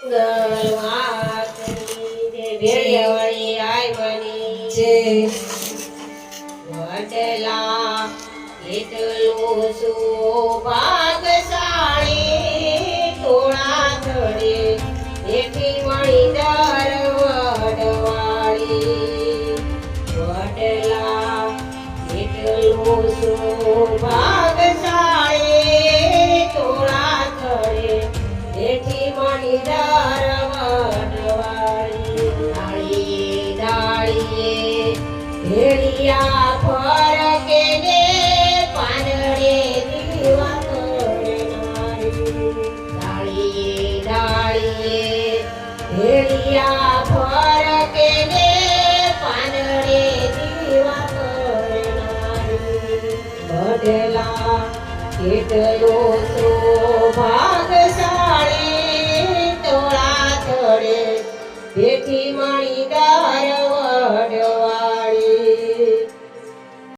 ગળવાતની જે ભેળિયાવાળી આયવાની છે વડલા કેટલું સુભાગશાળી તોળા થડે બેઠી મણી દર વડવાળી વડલા કેટલું સુભાગશાળી તોળા થડે બેઠી મણી દર વડવાળી ડાળીએ ડાળીએ ભેળિયા ફરકે ને પાંદડે દીવા કરનારી ડાળીએ ડાળીએ ભેળિયા ફરકે ને પાંદડે દીવા કરનારી બદલા કેટલો સૌભાગશાળી તોળા થડે બેઠી મણી